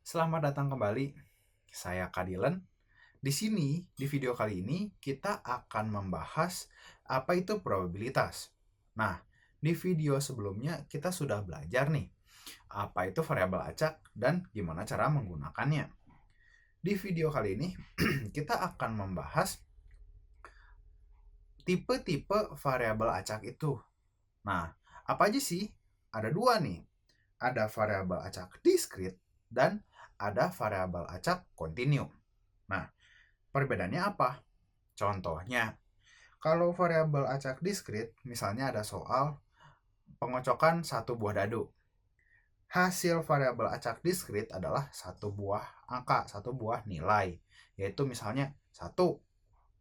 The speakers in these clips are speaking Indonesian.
Selamat datang kembali. Saya Kadilen. Di sini, di video kali ini, kita akan membahas apa itu probabilitas. Nah, di video sebelumnya kita sudah belajar nih, apa itu variabel acak dan gimana cara menggunakannya. Di video kali ini, kita akan membahas tipe-tipe variabel acak itu. Nah, apa aja sih? Ada dua nih. Ada variabel acak diskrit dan ada variabel acak kontinu. Nah, perbedaannya apa? Contohnya, kalau variabel acak diskrit, misalnya ada soal pengocokan satu buah dadu. Hasil variabel acak diskrit adalah satu buah angka, satu buah nilai. Yaitu misalnya 1,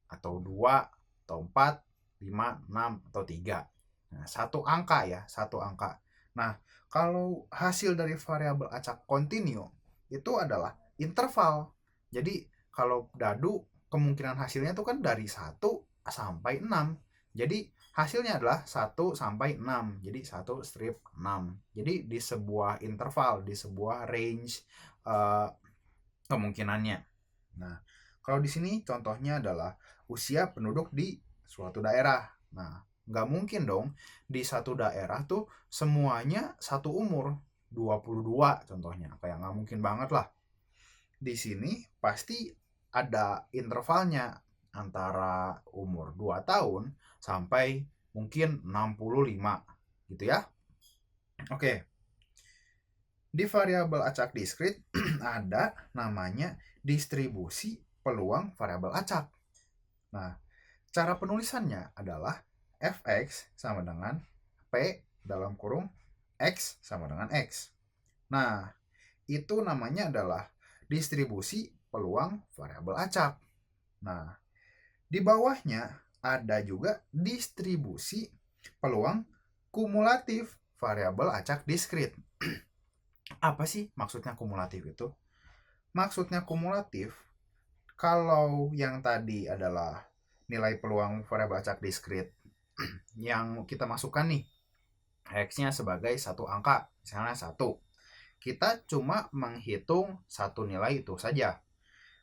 atau 2, atau 4, 5, 6, atau 3. Nah, satu angka ya, satu angka. Nah, kalau hasil dari variabel acak kontinu, itu adalah interval. Jadi, kalau dadu, kemungkinan hasilnya itu kan dari 1 sampai 6. Jadi, hasilnya adalah 1 sampai 6. Jadi, 1 strip 6. Jadi, di sebuah interval, di sebuah range kemungkinannya. Nah, kalau di sini contohnya adalah usia penduduk di suatu daerah. Nah, nggak mungkin dong di satu daerah tuh semuanya satu umur. 22 contohnya. Kayak nggak mungkin banget lah. Di sini pasti ada intervalnya antara umur 2 tahun sampai mungkin 65 gitu ya. Oke. Di variabel acak diskrit ada namanya distribusi peluang variabel acak. Nah, cara penulisannya adalah fx sama dengan p dalam kurung x sama dengan x. Nah, itu namanya adalah distribusi peluang variabel acak. Nah, di bawahnya ada juga distribusi peluang kumulatif variabel acak diskrit. Apa sih maksudnya kumulatif itu? Maksudnya kumulatif, kalau yang tadi adalah nilai peluang variabel acak diskrit yang kita masukkan nih, x-nya sebagai satu angka, misalnya 1. Kita cuma menghitung satu nilai itu saja.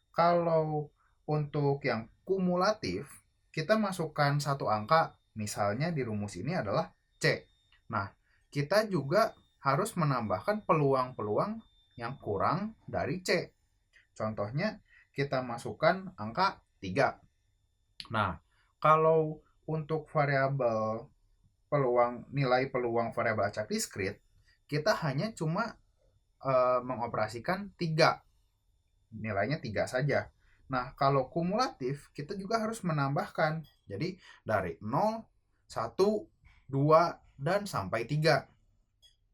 Kalau untuk yang kumulatif, kita masukkan satu angka, misalnya di rumus ini adalah C. Nah, kita juga harus menambahkan peluang-peluang yang kurang dari C. Contohnya, kita masukkan angka 3. Nah, kalau untuk variabel nilai peluang variabel acak diskrit, kita hanya cuma mengoperasikan 3. Nilainya 3 saja. Nah, kalau kumulatif, kita juga harus menambahkan. Jadi, dari 0, 1, 2, dan sampai 3.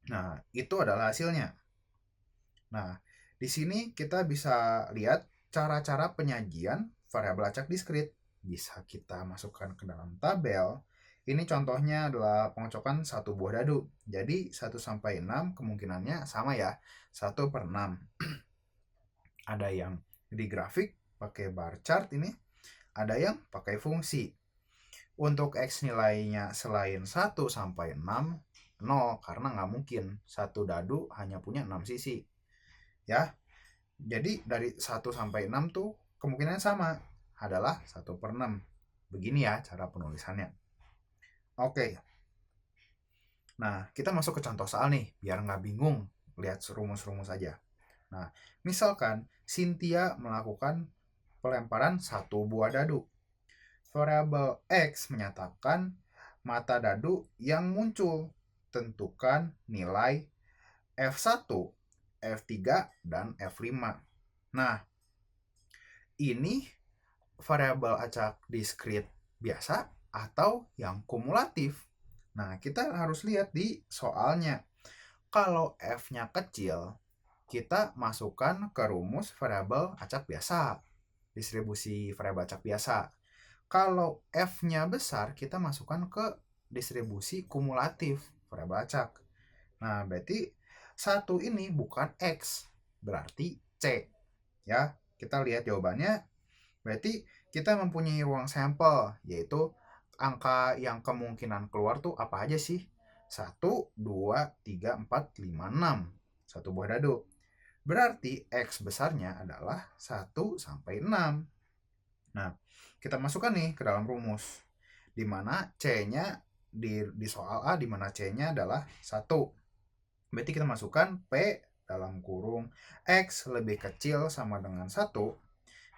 Nah, itu adalah hasilnya. Nah, di sini kita bisa lihat cara-cara penyajian variabel acak diskrit. Bisa kita masukkan ke dalam tabel. Ini contohnya adalah pengocokan satu buah dadu. Jadi 1 sampai 6 kemungkinannya sama ya. 1 per 6. Ada yang di grafik pakai bar chart ini. Ada yang pakai fungsi. Untuk X nilainya selain 1 sampai 6, 0. Karena nggak mungkin satu dadu hanya punya 6 sisi. Ya, jadi dari 1 sampai 6 tuh kemungkinan sama adalah 1 per 6. Begini ya cara penulisannya. Oke. Nah, kita masuk ke contoh soal nih, biar nggak bingung lihat rumus-rumus aja. Nah, misalkan Cynthia melakukan pelemparan satu buah dadu. Variabel X menyatakan mata dadu yang muncul. Tentukan nilai F1, F3, dan F5. Nah, ini variabel acak diskrit biasa atau yang kumulatif. Nah, kita harus lihat di soalnya. Kalau F-nya kecil, kita masukkan ke rumus variabel acak biasa. Distribusi variabel acak biasa. Kalau F-nya besar, kita masukkan ke distribusi kumulatif variabel acak. Nah, berarti 1 ini bukan X, berarti C. Ya, kita lihat jawabannya. Berarti kita mempunyai ruang sampel, yaitu angka yang kemungkinan keluar tuh apa aja sih? 1, 2, 3, 4, 5, 6. Satu buah dadu. Berarti X besarnya adalah 1 sampai 6. Nah, kita masukkan nih ke dalam rumus. Di mana C-nya di soal A, di mana C-nya adalah 1. Berarti kita masukkan P dalam kurung X lebih kecil sama dengan 1,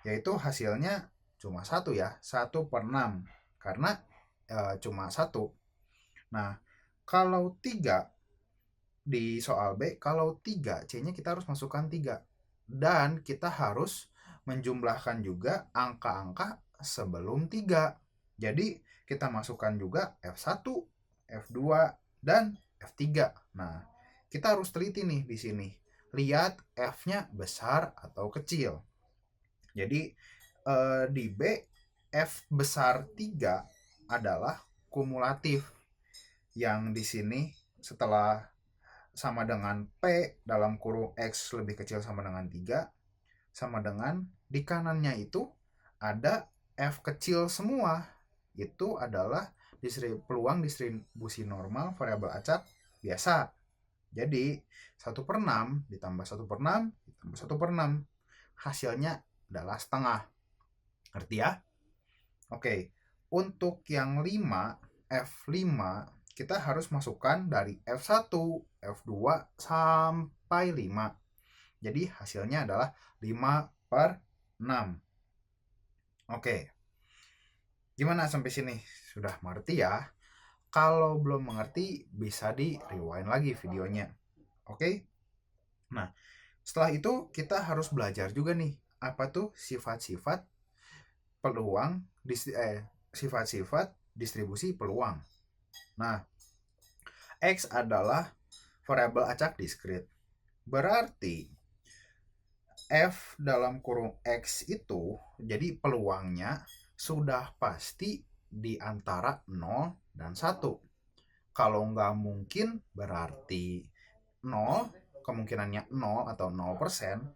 yaitu hasilnya cuma 1 ya, 1/6. Karena cuma 1. Nah, kalau 3 di soal B, kalau 3, C-nya kita harus masukkan 3. Dan kita harus menjumlahkan juga angka-angka sebelum 3. Jadi, kita masukkan juga F1, F2, dan F3. Nah, kita harus teliti nih di sini. Lihat F-nya besar atau kecil. Jadi, di B, F besar 3 adalah kumulatif. Yang di sini setelah sama dengan P dalam kurung X lebih kecil sama dengan 3, sama dengan di kanannya itu ada F kecil semua. Itu adalah peluang distribusi normal variabel acak biasa. Jadi 1/6 ditambah 1/6 ditambah 1/6. Hasilnya adalah setengah. Ngerti ya? Oke. Untuk yang 5, F5, kita harus masukkan dari F1, F2 sampai 5. Jadi hasilnya adalah 5/6. Oke. Gimana sampai sini? Sudah mengerti ya? Kalau belum mengerti, bisa di rewind lagi videonya. Oke? Nah, setelah itu kita harus belajar juga nih, apa tuh sifat-sifat peluang, sifat-sifat distribusi peluang. Nah, X adalah variabel acak diskrit. Berarti F dalam kurung X itu, jadi peluangnya sudah pasti di antara 0 dan 1. Kalau nggak mungkin berarti 0, kemungkinannya 0 atau 0%.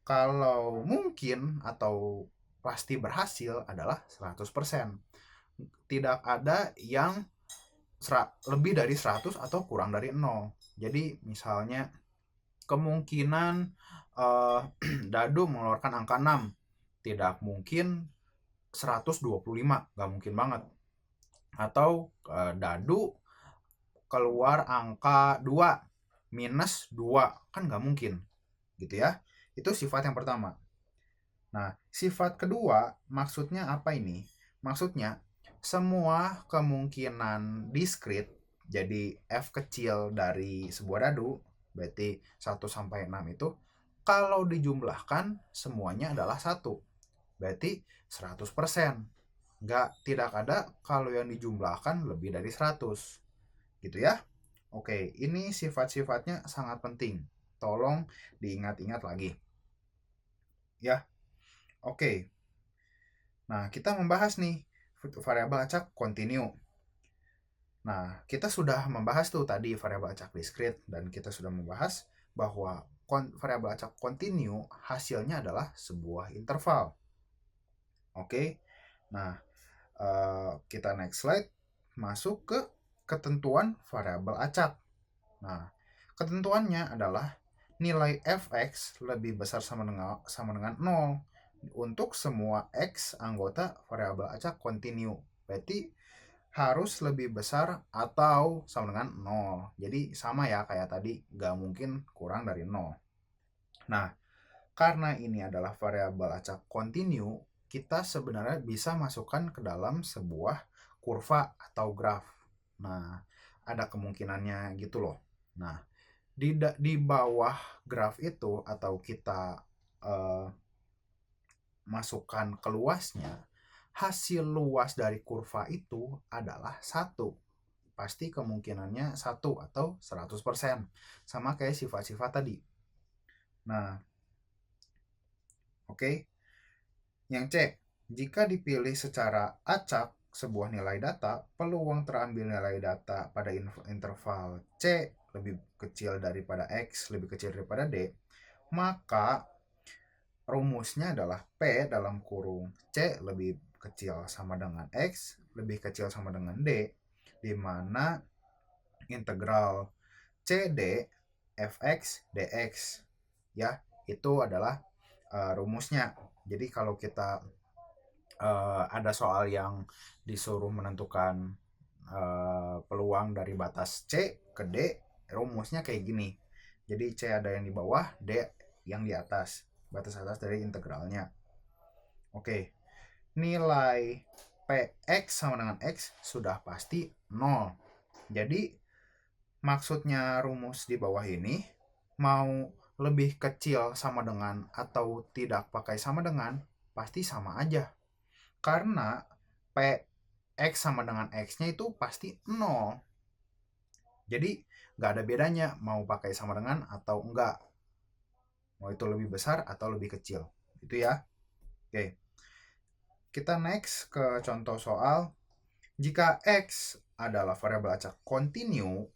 Kalau mungkin atau pasti berhasil adalah 100%. Tidak ada yang lebih dari 100 atau kurang dari 0. Jadi misalnya kemungkinan Dadu mengeluarkan angka 6, tidak mungkin 125, nggak mungkin banget. Atau Dadu keluar angka 2 minus 2, kan nggak mungkin gitu ya. Itu sifat yang pertama. Nah, sifat kedua maksudnya apa ini? Maksudnya semua kemungkinan diskrit, jadi F kecil dari sebuah dadu, berarti 1 sampai 6 itu, kalau dijumlahkan semuanya adalah 1. Berarti 100%. Tidak ada kalau yang dijumlahkan lebih dari 100. Gitu ya. Oke, ini sifat-sifatnya sangat penting. Tolong diingat-ingat lagi. Ya. Oke. Nah, kita membahas nih variabel acak kontinu. Nah, kita sudah membahas tuh tadi variabel acak diskrit, dan kita sudah membahas bahwa variabel acak kontinu hasilnya adalah sebuah interval. Oke. Nah, kita next slide, masuk ke ketentuan variabel acak. Nah, ketentuannya adalah nilai f(x) lebih besar sama dengan 0 untuk semua x anggota variabel acak kontinu. Berarti harus lebih besar atau sama dengan 0. Jadi sama ya kayak tadi, nggak mungkin kurang dari 0. Nah, karena ini adalah variabel acak kontinu, kita sebenarnya bisa masukkan ke dalam sebuah kurva atau graf. Nah, ada kemungkinannya gitu loh. Nah, di bawah graf itu, atau kita masukkan ke luasnya, hasil luas dari kurva itu adalah 1. Pasti kemungkinannya 1 atau 100%. Sama kayak sifat-sifat tadi. Nah, oke. Yang C, jika dipilih secara acak sebuah nilai data, peluang terambil nilai data pada interval C lebih kecil daripada X lebih kecil daripada D, maka rumusnya adalah P dalam kurung C lebih kecil sama dengan X lebih kecil sama dengan D, di mana integral CD fx dx ya. Itu adalah rumusnya. Jadi kalau kita ada soal yang disuruh menentukan peluang dari batas C ke D, rumusnya kayak gini. Jadi C ada yang di bawah, D yang di atas, batas atas dari integralnya. Oke, nilai Px sama dengan X sudah pasti 0. Jadi maksudnya rumus di bawah ini, mau lebih kecil sama dengan atau tidak pakai sama dengan, pasti sama aja. Karena Px sama dengan X-nya itu pasti 0. Jadi nggak ada bedanya mau pakai sama dengan atau enggak. Mau itu lebih besar atau lebih kecil. Itu ya. Oke. Kita next ke contoh soal. Jika X adalah variabel acak kontinu,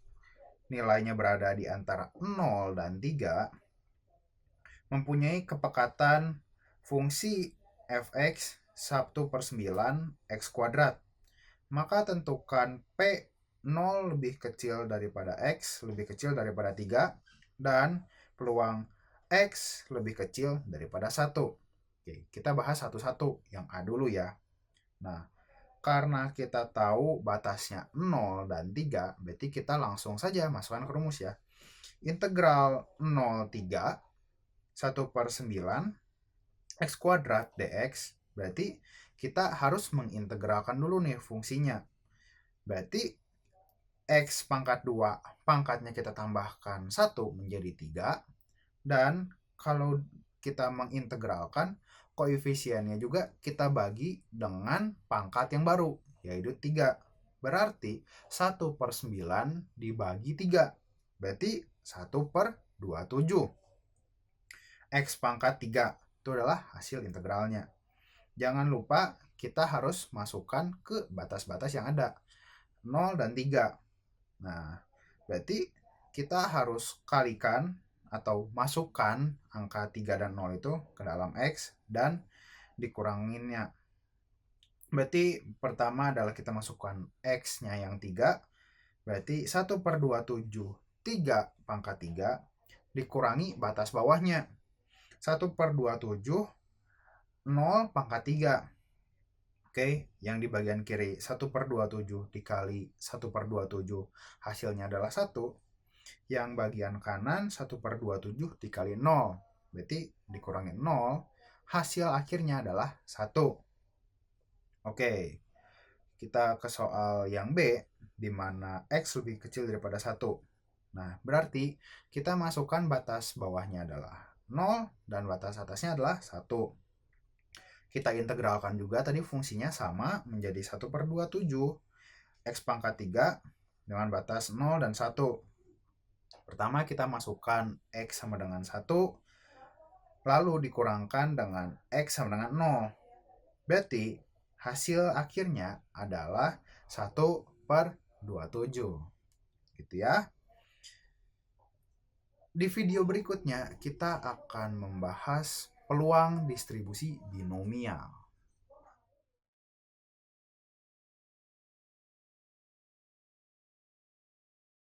nilainya berada di antara 0 dan 3, mempunyai kepekatan fungsi fx 1/9 x kuadrat. Maka tentukan P 0 lebih kecil daripada X lebih kecil daripada 3 dan peluang X lebih kecil daripada 1. Oke, kita bahas satu-satu. Yang A dulu ya. Nah, karena kita tahu batasnya 0 dan 3, berarti kita langsung saja masukkan ke rumus ya. Integral 0,3 1/9 X kuadrat dx, berarti kita harus mengintegralkan dulu nih fungsinya. Berarti X pangkat 2 pangkatnya kita tambahkan 1 menjadi 3. Dan kalau kita mengintegralkan, koefisiennya juga kita bagi dengan pangkat yang baru, yaitu 3. Berarti 1/9 dibagi 3. Berarti 1/27. X pangkat 3 itu adalah hasil integralnya. Jangan lupa kita harus masukkan ke batas-batas yang ada, 0 dan 3. Nah, berarti kita harus kalikan atau masukkan angka 3 dan 0 itu ke dalam X dan dikuranginnya. Berarti pertama adalah kita masukkan X-nya yang 3. Berarti 1/27 3 pangkat 3 dikurangi batas bawahnya. 1/27 0 pangkat 3. Oke, yang di bagian kiri 1/27 dikali 1/27 hasilnya adalah 1. Yang bagian kanan 1/27 dikali 0. Berarti dikurangi 0, hasil akhirnya adalah 1. Oke, kita ke soal yang B, di mana X lebih kecil daripada 1. Nah, berarti kita masukkan batas bawahnya adalah 0 dan batas atasnya adalah 1. Kita integralkan juga tadi fungsinya sama menjadi 1/27 X pangkat 3 dengan batas 0 dan 1. Pertama kita masukkan X sama dengan 1, lalu dikurangkan dengan X sama dengan 0. Berarti hasil akhirnya adalah 1/27. Gitu ya. Di video berikutnya kita akan membahas peluang distribusi binomial.